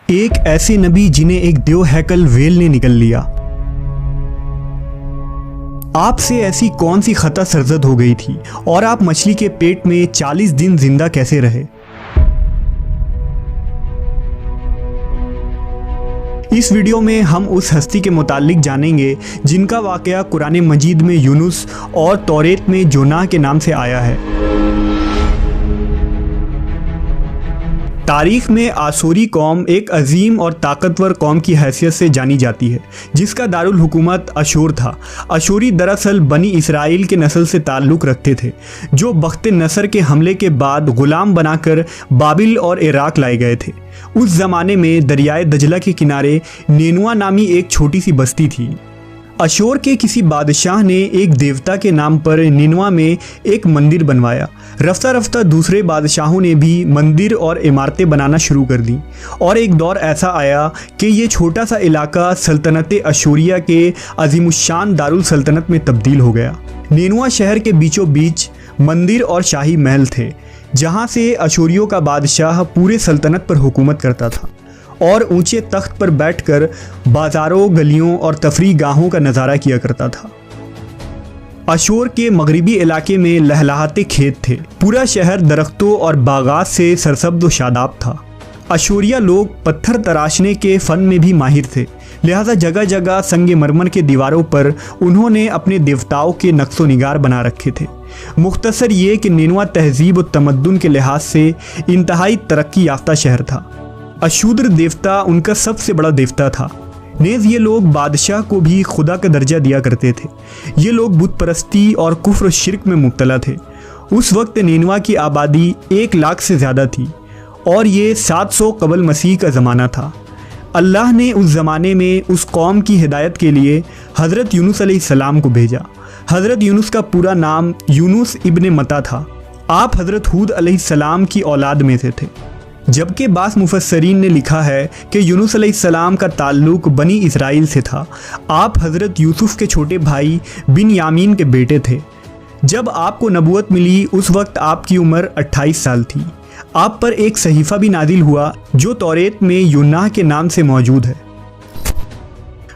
ایک ایسے نبی جنہیں ایک دیو ہیکل ویل نے نگل لیا۔ آپ سے ایسی کون سی خطا سرزد ہو گئی تھی اور آپ مچھلی کے پیٹ میں 40 دن زندہ کیسے رہے؟ اس ویڈیو میں ہم اس ہستی کے متعلق جانیں گے جن کا واقعہ قرآن مجید میں یونس اور توریت میں جونہ کے نام سے آیا ہے۔ تاریخ میں آشوری قوم ایک عظیم اور طاقتور قوم کی حیثیت سے جانی جاتی ہے جس کا دارالحکومت اشور تھا۔ اشوری دراصل بنی اسرائیل کے نسل سے تعلق رکھتے تھے جو بخت نصر کے حملے کے بعد غلام بنا کر بابل اور عراق لائے گئے تھے۔ اس زمانے میں دریائے دجلہ کے کنارے نینوا نامی ایک چھوٹی سی بستی تھی۔ اشور کے کسی بادشاہ نے ایک دیوتا کے نام پر نینوا میں ایک مندر بنوایا۔ رفتہ رفتہ دوسرے بادشاہوں نے بھی مندر اور عمارتیں بنانا شروع کر دیں اور ایک دور ایسا آیا کہ یہ چھوٹا سا علاقہ سلطنت اشوریہ کے عظیم الشان دارالسلطنت میں تبدیل ہو گیا۔ نینوا شہر کے بیچوں بیچ مندر اور شاہی محل تھے جہاں سے اشوریوں کا بادشاہ پورے سلطنت پر حکومت کرتا تھا اور اونچے تخت پر بیٹھ کر بازاروں، گلیوں اور تفریح گاہوں کا نظارہ کیا کرتا تھا۔ اشور کے مغربی علاقے میں لہلہاتے کھیت تھے۔ پورا شہر درختوں اور باغات سے سرسبز و شاداب تھا۔ اشوریہ لوگ پتھر تراشنے کے فن میں بھی ماہر تھے، لہذا جگہ جگہ سنگ مرمر کے دیواروں پر انہوں نے اپنے دیوتاؤں کے نقش و نگار بنا رکھے تھے۔ مختصر یہ کہ نینوا تہذیب و تمدن کے لحاظ سے انتہائی ترقی یافتہ شہر تھا۔ اشودر دیوتا ان کا سب سے بڑا دیوتا تھا۔ نیز یہ لوگ بادشاہ کو بھی خدا کا درجہ دیا کرتے تھے۔ یہ لوگ بت پرستی اور کفر و شرک میں مبتلا تھے۔ اس وقت نینوا کی آبادی 1 لاکھ سے زیادہ تھی اور یہ 700 قبل مسیح کا زمانہ تھا۔ اللہ نے اس زمانے میں اس قوم کی ہدایت کے لیے حضرت یونس علیہ السلام کو بھیجا۔ حضرت یونس کا پورا نام یونس ابن متا تھا۔ آپ حضرت ہود علیہ السلام کی اولاد میں سے تھے، جبکہ بعض مفسرین نے لکھا ہے کہ یونس علیہ السلام کا تعلق بنی اسرائیل سے تھا۔ آپ حضرت یوسف کے چھوٹے بھائی بن یامین کے بیٹے تھے۔ جب آپ کو نبوت ملی اس وقت آپ کی عمر 28 سال تھی۔ آپ پر ایک صحیفہ بھی نازل ہوا جو توریت میں یونہ کے نام سے موجود ہے۔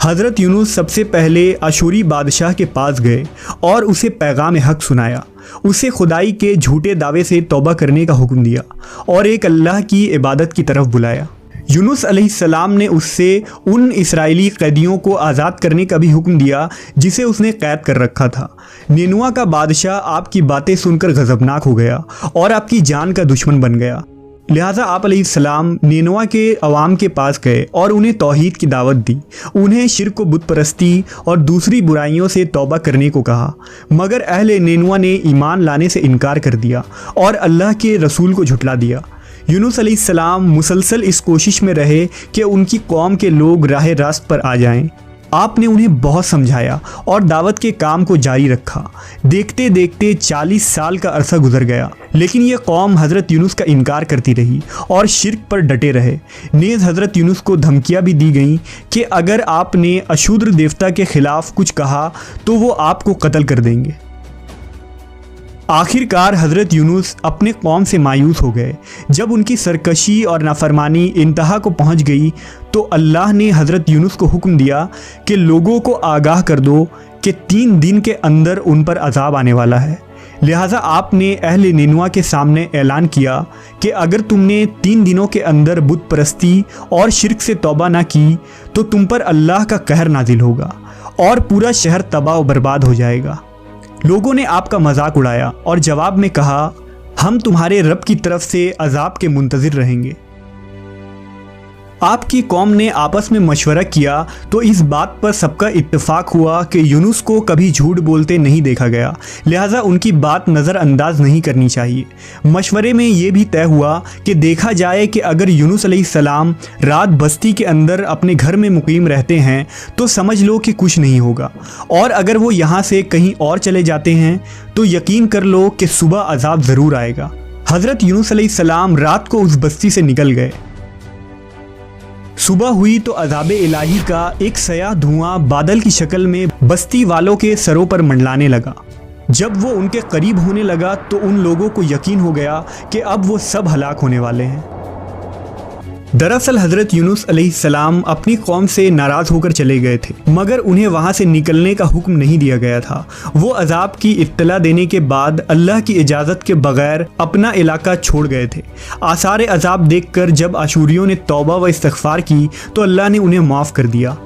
حضرت یونس سب سے پہلے اشوری بادشاہ کے پاس گئے اور اسے پیغام حق سنایا۔ اسے خدائی کے جھوٹے دعوے سے توبہ کرنے کا حکم دیا اور ایک اللہ کی عبادت کی طرف بلایا۔ یونس علیہ السلام نے اس سے ان اسرائیلی قیدیوں کو آزاد کرنے کا بھی حکم دیا جسے اس نے قید کر رکھا تھا۔ نینوا کا بادشاہ آپ کی باتیں سن کر غضبناک ہو گیا اور آپ کی جان کا دشمن بن گیا، لہٰذا آپ علیہ السلام نینوا کے عوام کے پاس گئے اور انہیں توحید کی دعوت دی۔ انہیں شرک و بت پرستی اور دوسری برائیوں سے توبہ کرنے کو کہا، مگر اہل نینوا نے ایمان لانے سے انکار کر دیا اور اللہ کے رسول کو جھٹلا دیا۔ یونس علیہ السلام مسلسل اس کوشش میں رہے کہ ان کی قوم کے لوگ راہ راست پر آ جائیں۔ آپ نے انہیں بہت سمجھایا اور دعوت کے کام کو جاری رکھا۔ دیکھتے دیکھتے 40 سال کا عرصہ گزر گیا، لیکن یہ قوم حضرت یونس کا انکار کرتی رہی اور شرک پر ڈٹے رہے۔ نیز حضرت یونس کو دھمکیاں بھی دی گئیں کہ اگر آپ نے اشودر دیوتا کے خلاف کچھ کہا تو وہ آپ کو قتل کر دیں گے۔ آخر کار حضرت یونس اپنے قوم سے مایوس ہو گئے۔ جب ان کی سرکشی اور نافرمانی انتہا کو پہنچ گئی تو اللہ نے حضرت یونس کو حکم دیا کہ لوگوں کو آگاہ کر دو کہ 3 دن کے اندر ان پر عذاب آنے والا ہے۔ لہٰذا آپ نے اہل نینوا کے سامنے اعلان کیا کہ اگر تم نے 3 دنوں کے اندر بت پرستی اور شرک سے توبہ نہ کی تو تم پر اللہ کا قہر نازل ہوگا اور پورا شہر تباہ و برباد ہو جائے گا۔ لوگوں نے آپ کا مذاق اڑایا اور جواب میں کہا، ہم تمہارے رب کی طرف سے عذاب کے منتظر رہیں گے۔ آپ کی قوم نے آپس میں مشورہ کیا تو اس بات پر سب کا اتفاق ہوا کہ یونس کو کبھی جھوٹ بولتے نہیں دیکھا گیا، لہٰذا ان کی بات نظر انداز نہیں کرنی چاہیے۔ مشورے میں یہ بھی طے ہوا کہ دیکھا جائے کہ اگر یونس علیہ السلام رات بستی کے اندر اپنے گھر میں مقیم رہتے ہیں تو سمجھ لو کہ کچھ نہیں ہوگا، اور اگر وہ یہاں سے کہیں اور چلے جاتے ہیں تو یقین کر لو کہ صبح عذاب ضرور آئے گا۔ حضرت یونس علیہ السلام رات کو اس بستی سے نکل گئے۔ صبح ہوئی تو عذاب الہی کا ایک سیاہ دھواں بادل کی شکل میں بستی والوں کے سروں پر منڈلانے لگا۔ جب وہ ان کے قریب ہونے لگا تو ان لوگوں کو یقین ہو گیا کہ اب وہ سب ہلاک ہونے والے ہیں۔ दरअसल हज़रत यूनुस अलैहिस्सलाम अपनी कौम से नाराज़ होकर चले गए थे, मगर उन्हें वहाँ से निकलने का हुक्म नहीं दिया गया था। वो अजाब की इत्तला देने के बाद अल्लाह की इजाज़त के बगैर अपना इलाका छोड़ गए थे। आसार अजाब देखकर जब अशूरियों ने तौबा व इस्तिग़फ़ार की तो अल्लाह ने उन्हें माफ़ कर दिया।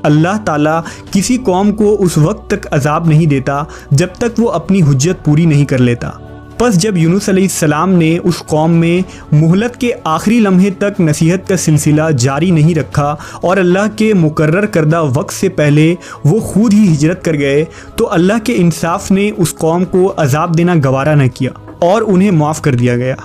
अल्लाह ताला किसी कौम को उस वक्त तक अजाब नहीं देता जब तक वो अपनी हुज्जत पूरी नहीं कर लेता। बस जब यूनुस अलैहिस्सलाम ने उस कौम में मुहलत के आखिरी लम्हे तक नसीहत का सिलसिला जारी नहीं रखा और अल्लाह के मुकर्रर करदा वक्त से पहले वो खुद ही हिजरत कर गए, तो अल्लाह के इंसाफ ने उस कौम को अजाब देना गवारा न किया और उन्हें माफ़ कर दिया गया।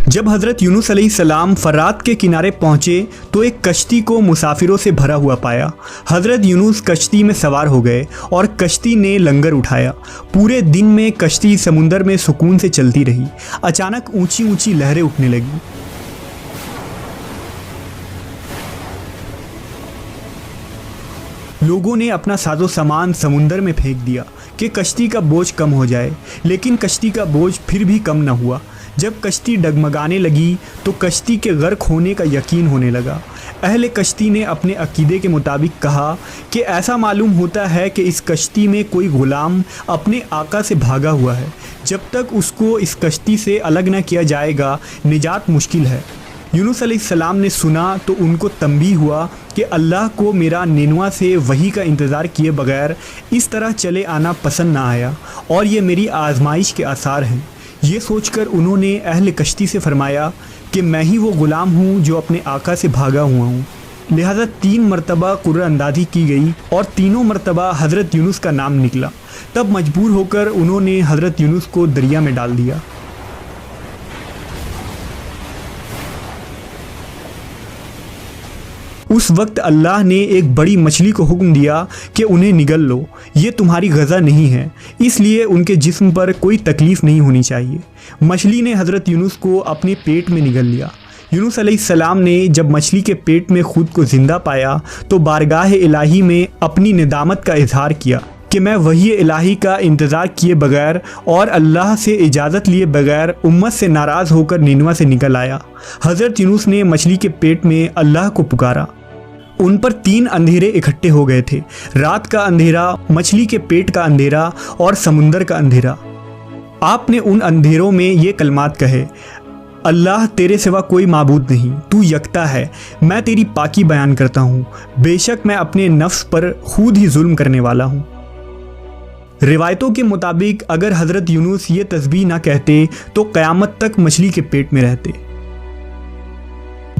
जब हज़रत यूनुस अलैहिस्सलाम फरात के किनारे पहुँचे तो एक कश्ती को मुसाफिरों से भरा हुआ पाया। हज़रत यूनुस कश्ती में सवार हो गए और कश्ती ने लंगर उठाया। पूरे दिन में कश्ती समुंदर में सुकून से चलती रही। अचानक ऊंची ऊंची लहरें उठने लगी। लोगों ने अपना साजो सामान समुंदर में फेंक दिया कि कश्ती का बोझ कम हो जाए, लेकिन कश्ती का बोझ फिर भी कम न हुआ। जब कश्ती डगमगाने लगी तो कश्ती के गर्क होने का यकीन होने लगा। अहले कश्ती ने अपने अकीदे के मुताबिक कहा कि ऐसा मालूम होता है कि इस कश्ती में कोई गुलाम अपने आका से भागा हुआ है। जब तक उसको इस कश्ती से अलग न किया जाएगा निजात मुश्किल है। यूनुस अलैहिस्सलाम ने सुना तो उनको तंबीह हुआ कि अल्लाह को मेरा निनवा से वही का इंतज़ार किए बगैर इस तरह चले आना पसंद ना आया और ये मेरी आजमाइश के आसार हैं। ये सोचकर उन्होंने अहले कश्ती से फरमाया कि मैं ही वो ग़ुलाम हूँ जो अपने आका से भागा हुआ हूँ। लिहाजा 3 मरतबा कुर्रअंदाज़ी की गई और तीनों मरतबा हज़रत यूनुस का नाम निकला। तब मजबूर होकर उन्होंने हज़रत यूनुस को दरिया में डाल दिया। उस वक्त अल्लाह ने एक बड़ी मछली को हुक्म दिया कि उन्हें निगल लो, ये तुम्हारी गज़ा नहीं है, इसलिए उनके जिस्म पर कोई तकलीफ़ नहीं होनी चाहिए। मछली ने हज़रत यूनुस को अपने पेट में निगल लिया। यूनुस अलैहिस्सलाम ने जब मछली के पेट में खुद को ज़िंदा पाया तो बारगाह इलाही में अपनी निदामत का इजहार किया कि मैं वही इलाही का इंतज़ार किए बगैर और अल्लाह से इजाज़त लिए बगैर उम्मत से नाराज़ होकर निनवा से निकल आया। हज़रत यूनुस ने मछली के पेट में अल्लाह को पुकारा। उन पर 3 अंधेरे इकट्ठे हो गए थे, रात का अंधेरा, मछली के पेट का अंधेरा और समुंदर का अंधेरा। आपने उन अंधेरों में ये कलमात कहे, अल्लाह तेरे सिवा कोई माबूद नहीं, तू यकता है, मैं तेरी पाकी बयान करता हूँ, बेशक मैं अपने नफ्स पर खुद ही जुल्म करने वाला हूँ। रिवायतों के मुताबिक अगर हज़रत यूनुस ये तस्बीह ना कहते तो क़यामत तक मछली के पेट में रहते।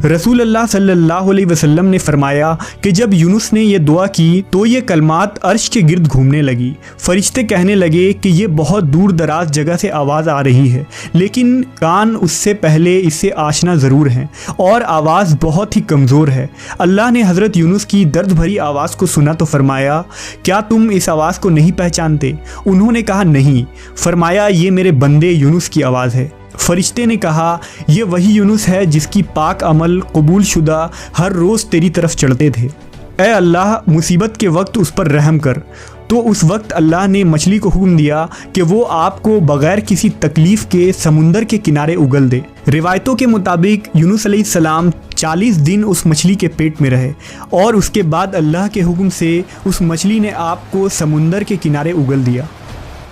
रसूल अल्लाह सल्लल्लाहु अलैहि वसल्लम ने फरमाया कि जब यूनुस ने ये दुआ की तो ये कलमात अर्श के गिर्द घूमने लगी। फरिश्ते कहने लगे कि ये बहुत दूर दराज जगह से आवाज़ आ रही है, लेकिन कान उससे पहले इससे आशना ज़रूर हैं और आवाज़ बहुत ही कमज़ोर है। अल्लाह ने हज़रत यूनुस की दर्द भरी आवाज़ को सुना तो फरमाया, क्या तुम इस आवाज़ को नहीं पहचानते? उन्होंने कहा नहीं। फरमाया, ये मेरे बंदे यूनुस की आवाज़ है। फरिश्ते ने कहा, ये वही यूनुस है जिसकी पाक अमल कबूल शुदा हर रोज़ तेरी तरफ चढ़ते थे। ए अल्लाह, मुसीबत के वक्त उस पर रहम कर। तो उस वक्त अल्लाह ने मछली को हुक्म दिया कि वो आपको बग़ैर किसी तकलीफ़ के समुंदर के किनारे उगल दे। रिवायतों के मुताबिक यूनुस अलैहिस्सलाम 40 दिन उस मछली के पेट में रहे और उसके बाद अल्लाह के हुक्म से उस मछली ने आपको समुंदर के किनारे उगल दिया।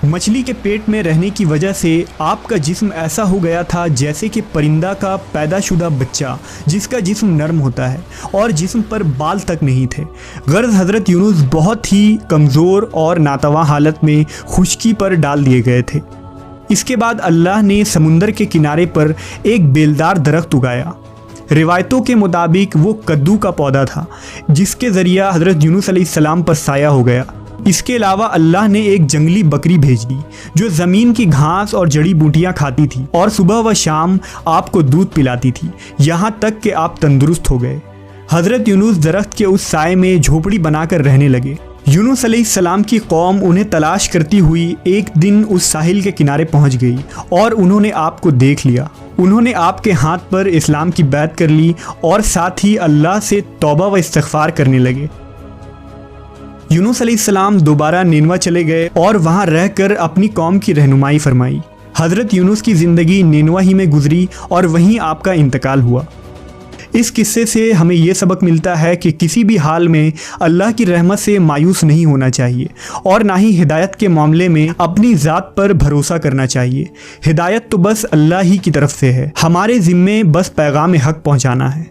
मछली के पेट में रहने की वजह से आपका जिस्म ऐसा हो गया था जैसे कि परिंदा का पैदाशुदा बच्चा जिसका जिस्म नरम होता है और जिस्म पर बाल तक नहीं थे। गर्ज हज़रत यूनुस बहुत ही कमज़ोर और नातवा हालत में खुश्की पर डाल दिए गए थे। इसके बाद अल्लाह ने समुंदर के किनारे पर एक बेलदार दरख्त उगाया। रिवायतों के मुताबिक वो कद्दू का पौधा था जिसके ज़रिया हज़रत यूनुस अलैहिस्सलाम पर साया हो गया। इसके अलावा अल्लाह ने एक जंगली बकरी भेज दी जो ज़मीन की घास और जड़ी बूटियाँ खाती थी और सुबह व शाम आपको दूध पिलाती थी, यहाँ तक कि आप तंदुरुस्त हो गए। हज़रत यूनुस दरख्त के उस साए में झोपड़ी बनाकर रहने लगे। यूनुस अलैहिस्सलाम की कौम उन्हें तलाश करती हुई एक दिन उस साहिल के किनारे पहुँच गई और उन्होंने आपको देख लिया। उन्होंने आपके हाथ पर इस्लाम की बैत कर ली और साथ ही अल्लाह से तौबा व इस्तिग़फ़ार करने लगे। यूनुस अलैहिस्सलाम दोबारा निनवा चले गए और वहाँ रहकर अपनी कौम की रहनुमाई फरमाई। حضرت یونس کی زندگی نینوا ہی میں گزری اور وہیں آپ کا انتقال ہوا۔ اس قصے سے ہمیں یہ سبق ملتا ہے کہ کسی بھی حال میں اللہ کی رحمت سے مایوس نہیں ہونا چاہیے اور نہ ہی ہدایت کے معاملے میں اپنی ذات پر بھروسہ کرنا چاہیے۔ ہدایت تو بس اللہ ہی کی طرف سے ہے، ہمارے ذمے بس پیغام حق پہنچانا ہے۔